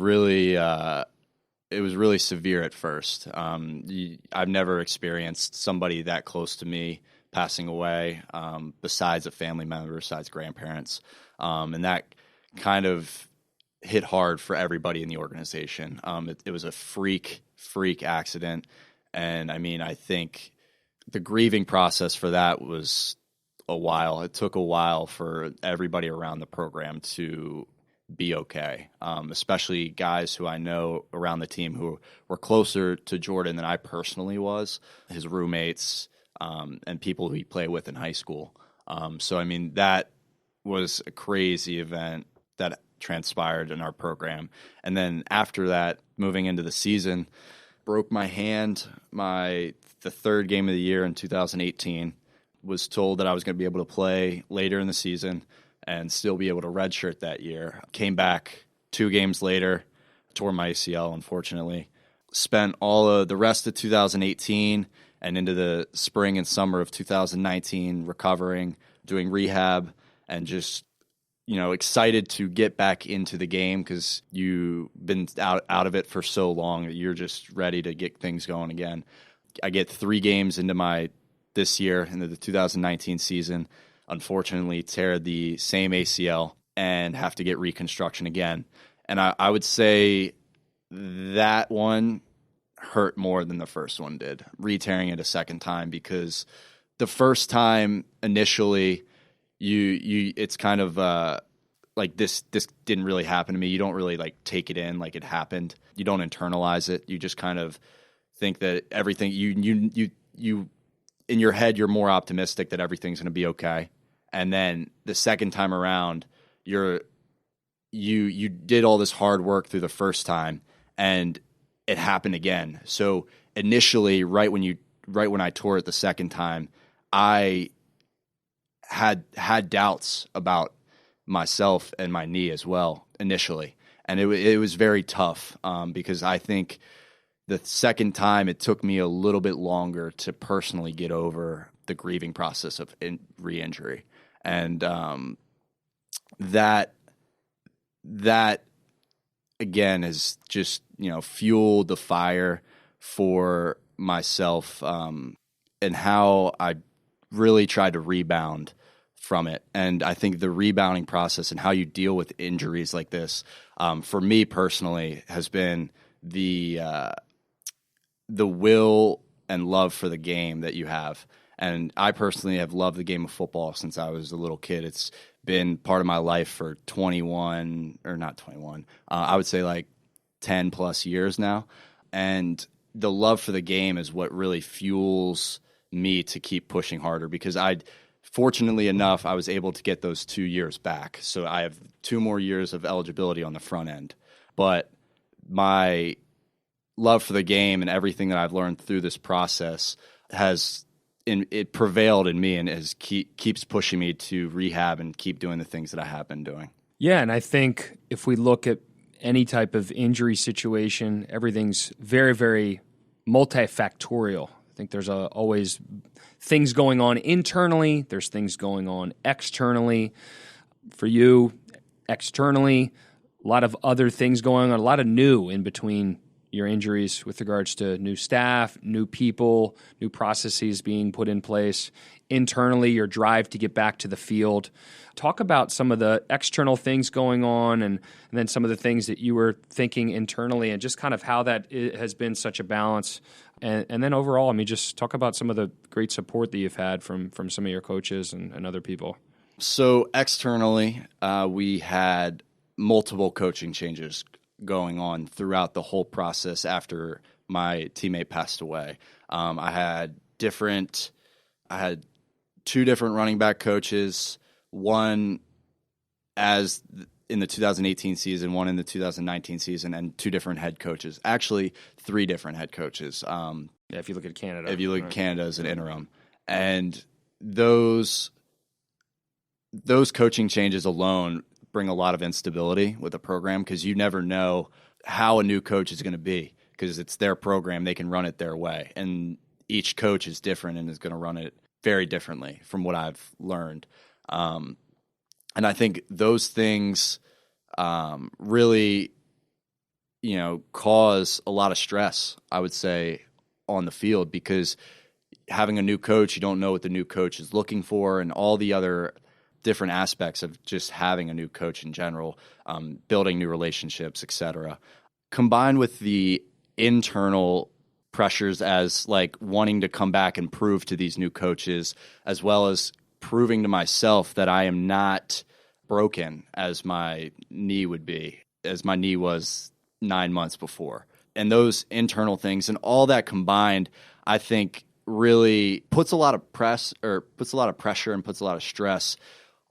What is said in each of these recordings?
Really, it was really severe at first. I've never experienced somebody that close to me passing away, besides a family member, besides grandparents. And that kind of hit hard for everybody in the organization. It was a freak accident. And I mean, I think the grieving process for that was a while. It took a while for everybody around the program to be okay, especially guys who I know around the team who were closer to Jordan than I personally was, his roommates, and people who he played with in high school. So, I mean, that was a crazy event that transpired in our program. And then after that, moving into the season, broke my hand the third game of the year in 2018, was told that I was going to be able to play later in the season and still be able to redshirt that year. Came back 2 games later, tore my ACL, unfortunately. Spent all of the rest of 2018 and into the spring and summer of 2019 recovering, doing rehab, and just, excited to get back into the game because you've been out of it for so long that you're just ready to get things going again. I get 3 games into this year, into the 2019 season, unfortunately tear the same ACL and have to get reconstruction again. And I would say that one hurt more than the first one did, re-tearing it a second time, because the first time initially it's kind of like this didn't really happen to me. You don't really like take it in like it happened. You don't internalize it. You just kind of think that everything you in your head, you're more optimistic that everything's going to be okay. And then the second time around, you did all this hard work through the first time, and it happened again. So initially, right when I tore it the second time, I had doubts about myself and my knee as well initially, and it was very tough because I think the second time it took me a little bit longer to personally get over the grieving process of re-injury. And that again has just fueled the fire for myself, and how I really tried to rebound from it. And I think the rebounding process and how you deal with injuries like this, for me personally, has been the will and love for the game that you have. And I personally have loved the game of football since I was a little kid. It's been part of my life for I would say like 10 plus years now. And the love for the game is what really fuels me to keep pushing harder, because fortunately enough, I was able to get those 2 years back. So I have 2 more years of eligibility on the front end. But my love for the game and everything that I've learned through this process it prevailed in me, and keeps pushing me to rehab and keep doing the things that I have been doing. Yeah, and I think if we look at any type of injury situation, everything's very, very multifactorial. I think there's always things going on internally. There's things going on externally. For you, externally, a lot of other things going on, a lot of new in between your injuries with regards to new staff, new people, new processes being put in place. Internally, your drive to get back to the field. Talk about some of the external things going on and then some of the things that you were thinking internally, and just kind of how that has been such a balance. And then overall, I mean, just talk about some of the great support that you've had from some of your coaches and other people. So externally, we had multiple coaching changes going on throughout the whole process after my teammate passed away. I had 2 different running back coaches, one as in the 2018 season, one in the 2019 season, and 2 different head coaches. Actually, 3 different head coaches. If you look at Canada. If you look at Canada as an interim. And those coaching changes alone bring a lot of instability with a program, because you never know how a new coach is going to be, because it's their program. They can run it their way. And each coach is different and is going to run it very differently from what I've learned. And I think those things really cause a lot of stress, I would say, on the field, because having a new coach, you don't know what the new coach is looking for, and all the other different aspects of just having a new coach in general, building new relationships, etc. Combined with the internal pressures as like wanting to come back and prove to these new coaches, as well as proving to myself that I am not broken as my knee would be, as my knee was 9 months before. And those internal things and all that combined, I think really puts a lot of pressure and puts a lot of stress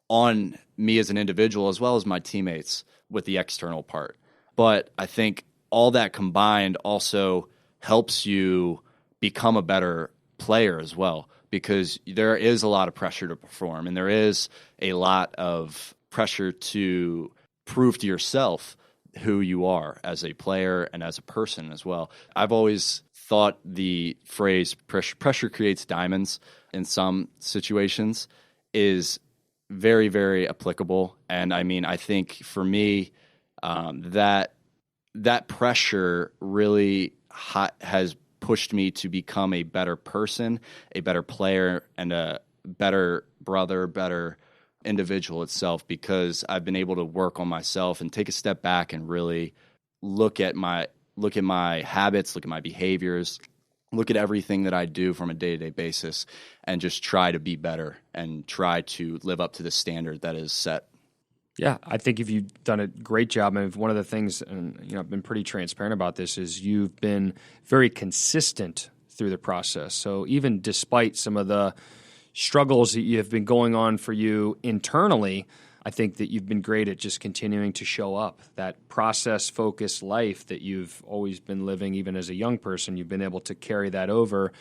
on me as an individual, as well as my teammates with the external part. But I think all that combined also helps you become a better player as well, because there is a lot of pressure to perform, and there is a lot of pressure to prove to yourself who you are as a player and as a person as well. I've always thought the phrase pressure creates diamonds in some situations is very, very applicable. And I mean, I think for me, that pressure really has pushed me to become a better person, a better player, and a better brother, better individual itself, because I've been able to work on myself and take a step back and really look at my habits, look at my behaviors, look at everything that I do from a day-to-day basis, and just try to be better and try to live up to the standard that is set. Yeah, I think if you've done a great job, and one of the things, and I've been pretty transparent about this, is you've been very consistent through the process. So even despite some of the struggles that have been going on for you internally, I think that you've been great at just continuing to show up. That process-focused life that you've always been living, even as a young person, you've been able to carry that over.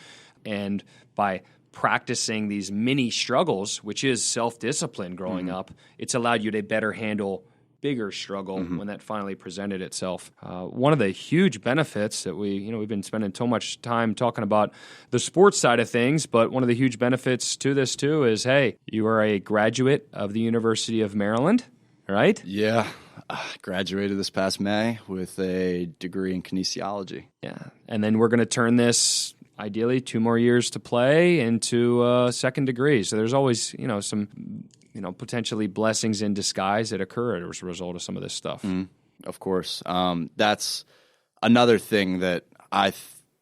And by practicing these mini struggles, which is self-discipline growing up, it's allowed you to better handle bigger struggle when that finally presented itself. One of the huge benefits that we've been spending so much time talking about the sports side of things, but one of the huge benefits to this too is, hey, you are a graduate of the University of Maryland, right? Yeah. Graduated this past May with a degree in kinesiology. Yeah. And then we're going to turn this, ideally 2 more years to play, into a second degree. So there's always, some potentially blessings in disguise that occur as a result of some of this stuff. Of course. That's another thing that I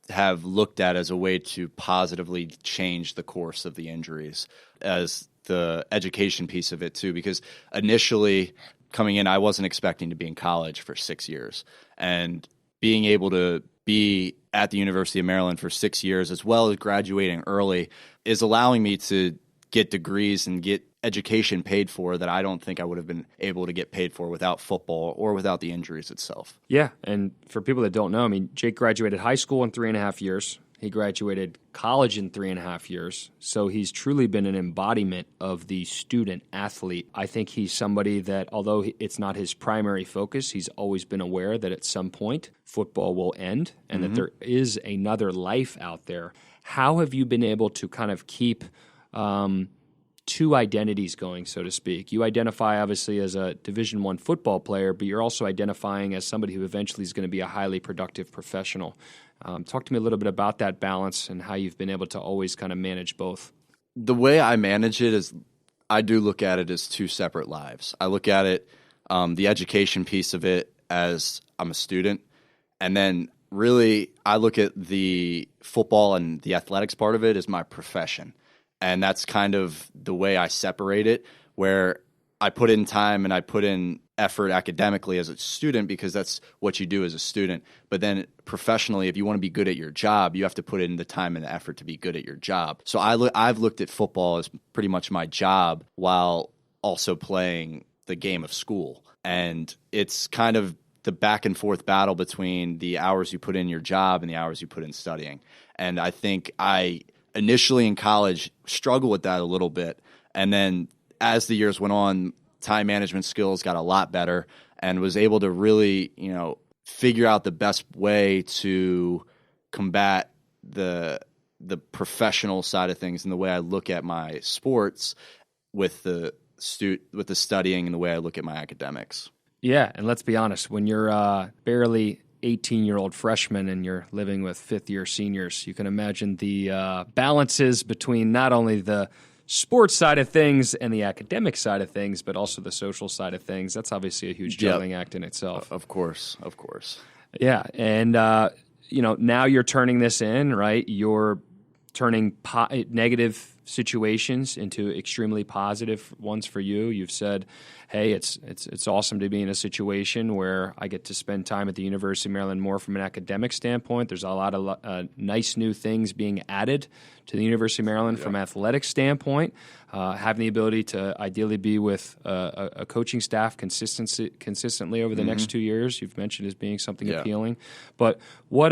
have looked at as a way to positively change the course of the injuries, as the education piece of it too, because initially coming in, I wasn't expecting to be in college for 6 years, and being able to be at the University of Maryland for 6 years, as well as graduating early, is allowing me to get degrees and get education paid for that I don't think I would have been able to get paid for without football or without the injuries itself. Yeah, and for people that don't know, Jake graduated high school in 3.5 years. He graduated college in 3.5 years. So he's truly been an embodiment of the student athlete. I think he's somebody that, although it's not his primary focus, he's always been aware that at some point football will end and that there is another life out there. How have you been able to kind of keep two identities going, so to speak? You identify obviously as a Division I football player, but you're also identifying as somebody who eventually is going to be a highly productive professional. Talk to me a little bit about that balance and how you've been able to always kind of manage both. The way I manage it is I do look at it as two separate lives. I look at it, the education piece of it, as I'm a student, and then really I look at the football and the athletics part of it as my profession. And that's kind of the way I separate it, where I put in time and I put in effort academically as a student, because that's what you do as a student. But then professionally, if you want to be good at your job, you have to put in the time and the effort to be good at your job. So I've looked at football as pretty much my job while also playing the game of school. And it's kind of the back and forth battle between the hours you put in your job and the hours you put in studying. And I think I initially in college struggled with that a little bit. And then as the years went on, time management skills got a lot better, and was able to really, figure out the best way to combat the professional side of things and the way I look at my sports with the studying and the way I look at my academics. Yeah, and let's be honest, when you're barely 18-year-old freshman and you're living with fifth-year seniors. You can imagine the balances between not only the sports side of things and the academic side of things, but also the social side of things. That's obviously a huge juggling act in itself. Of course. Yeah, and now you're turning this in, right? You're turning negative situations into extremely positive ones for you. You've said, hey, it's awesome to be in a situation where I get to spend time at the University of Maryland more from an academic standpoint. There's a lot of nice new things being added to the University of Maryland from an athletic standpoint. Having the ability to ideally be with a coaching staff consistently over the next 2 years, you've mentioned as being something appealing. But what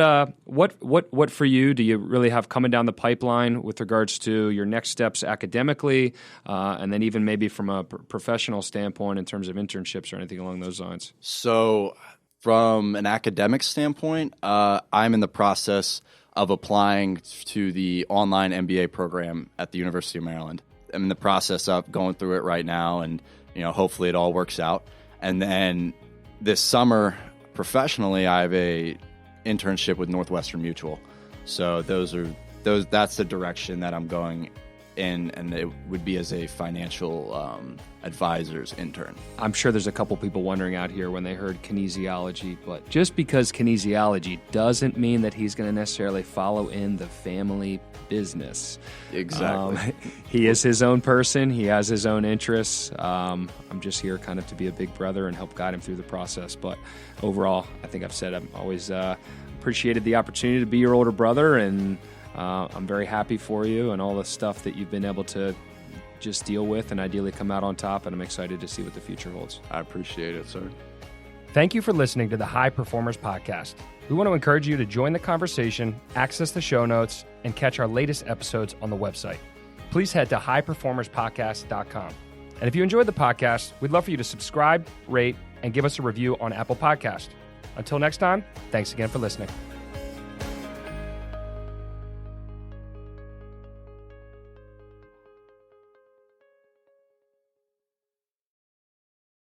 for you do you really have coming down the pipeline with regards to your next steps academically, and then even maybe from a professional standpoint in terms of internships or anything along those lines? So from an academic standpoint, I'm in the process of applying to the Online MBA program at the University of Maryland. I'm in the process of going through it right now, and hopefully it all works out. And then this summer, professionally, I have a internship with Northwestern Mutual. So that's the direction that I'm going in, and it would be as a financial advisor's intern. I'm sure there's a couple people wondering out here when they heard kinesiology, but just because kinesiology doesn't mean that he's going to necessarily follow in the family business. Exactly. He is his own person. He has his own interests. I'm just here kind of to be a big brother and help guide him through the process. But overall, I think I've said I've always appreciated the opportunity to be your older brother, and I'm very happy for you and all the stuff that you've been able to just deal with and ideally come out on top, and I'm excited to see what the future holds. I appreciate it, sir. Thank you for listening to the High Performers Podcast. We want to encourage you to join the conversation, access the show notes, and catch our latest episodes on the website. Please head to highperformerspodcast.com. And if you enjoyed the podcast, we'd love for you to subscribe, rate, and give us a review on Apple Podcasts. Until next time, thanks again for listening.